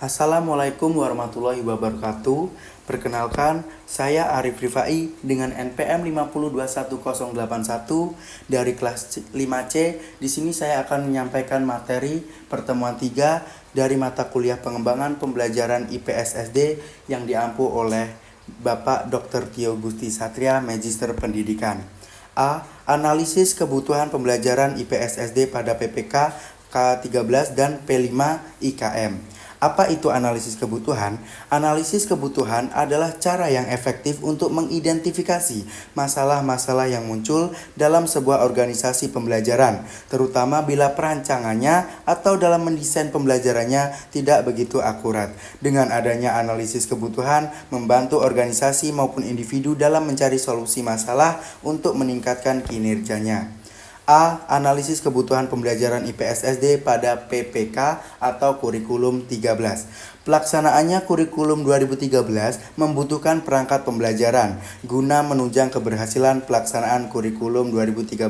Assalamualaikum warahmatullahi wabarakatuh. Perkenalkan, saya Arif Rifai dengan NPM 5021081 dari kelas 5C. Di sini saya akan menyampaikan materi pertemuan 3 dari mata kuliah pengembangan pembelajaran IPS SD yang diampu oleh Bapak Dr. Tio Gusti Satria, Magister Pendidikan. A. Analisis kebutuhan pembelajaran IPS SD pada PPK K13 dan P5 IKM. Apa itu analisis kebutuhan? Analisis kebutuhan adalah cara yang efektif untuk mengidentifikasi masalah-masalah yang muncul dalam sebuah organisasi pembelajaran, terutama bila perancangannya atau dalam mendesain pembelajarannya tidak begitu akurat. Dengan adanya analisis kebutuhan, membantu organisasi maupun individu dalam mencari solusi masalah untuk meningkatkan kinerjanya. A. Analisis kebutuhan pembelajaran IPS SD pada PPK atau kurikulum 13. Pelaksanaannya kurikulum 2013 membutuhkan perangkat pembelajaran guna menunjang keberhasilan pelaksanaan kurikulum 2013.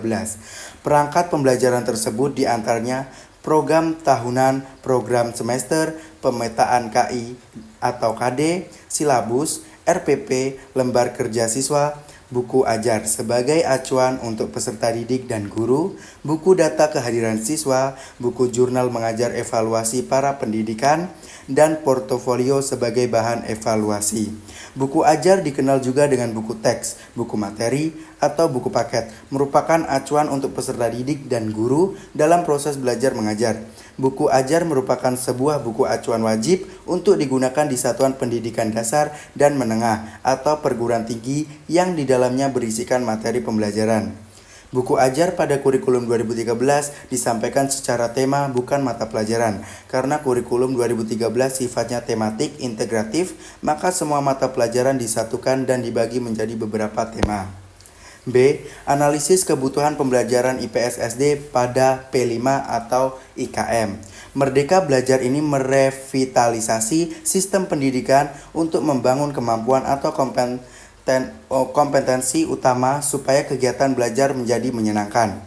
Perangkat pembelajaran tersebut diantaranya program tahunan, program semester, pemetaan KI atau KD, silabus, RPP, lembar kerja siswa, buku ajar sebagai acuan untuk peserta didik dan guru, buku data kehadiran siswa, buku jurnal mengajar evaluasi para pendidikan, dan portofolio sebagai bahan evaluasi. Buku ajar dikenal juga dengan buku teks, buku materi, atau buku paket, merupakan acuan untuk peserta didik dan guru dalam proses belajar mengajar. Buku ajar merupakan sebuah buku acuan wajib untuk digunakan di satuan pendidikan dasar dan menengah atau perguruan tinggi yang di dalamnya berisikan materi pembelajaran. Buku ajar pada kurikulum 2013 disampaikan secara tema bukan mata pelajaran. Karena kurikulum 2013 sifatnya tematik integratif, maka semua mata pelajaran disatukan dan dibagi menjadi beberapa tema. B. Analisis kebutuhan pembelajaran IPS SD pada P5 atau IKM. Merdeka Belajar ini merevitalisasi sistem pendidikan untuk membangun kemampuan atau kompetensi utama supaya kegiatan belajar menjadi menyenangkan.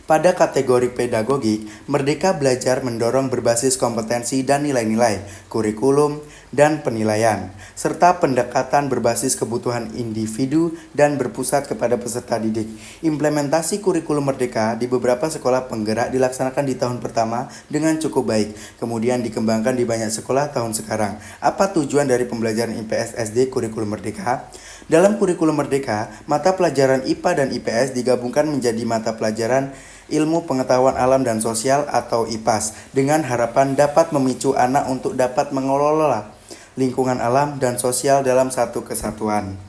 Pada kategori pedagogik, Merdeka Belajar mendorong berbasis kompetensi dan nilai-nilai, kurikulum, dan penilaian, serta pendekatan berbasis kebutuhan individu dan berpusat kepada peserta didik. Implementasi kurikulum Merdeka di beberapa sekolah penggerak dilaksanakan di tahun pertama dengan cukup baik, kemudian dikembangkan di banyak sekolah tahun sekarang. Apa tujuan dari pembelajaran IPS SD kurikulum Merdeka? Dalam kurikulum Merdeka, mata pelajaran IPA dan IPS digabungkan menjadi mata pelajaran Ilmu Pengetahuan Alam dan Sosial atau IPAS dengan harapan dapat memicu anak untuk dapat mengelola lingkungan alam dan sosial dalam satu kesatuan.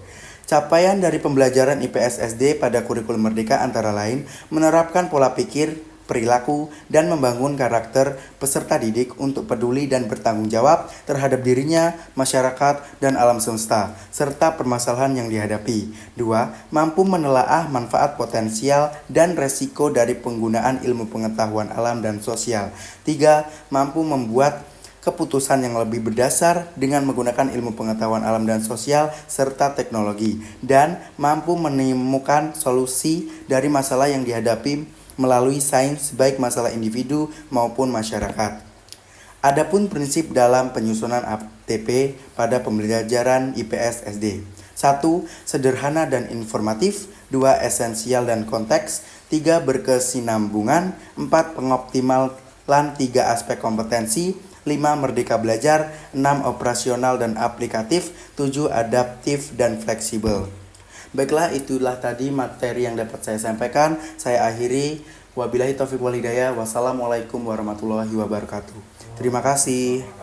Capaian dari pembelajaran IPS SD pada kurikulum Merdeka antara lain menerapkan pola pikir, perilaku, dan membangun karakter peserta didik untuk peduli dan bertanggung jawab terhadap dirinya, masyarakat, dan alam semesta, serta permasalahan yang dihadapi. 2. Mampu menelaah manfaat potensial dan resiko dari penggunaan ilmu pengetahuan alam dan sosial. 3. Mampu membuat keputusan yang lebih berdasar dengan menggunakan ilmu pengetahuan alam dan sosial serta teknologi, dan mampu menemukan solusi dari masalah yang dihadapi melalui sains baik masalah individu maupun masyarakat. Adapun prinsip dalam penyusunan ATP pada pembelajaran IPS SD. 1. Sederhana dan informatif. 2. Esensial dan konteks. 3. Berkesinambungan. 4. Pengoptimalan 3 aspek kompetensi. 5. Merdeka belajar. 6. Operasional dan aplikatif. 7. Adaptif dan fleksibel. Baiklah, itulah tadi materi yang dapat saya sampaikan. Saya akhiri. Wabillahi taufiq wal hidayah. Wassalamualaikum warahmatullahi wabarakatuh. Terima kasih.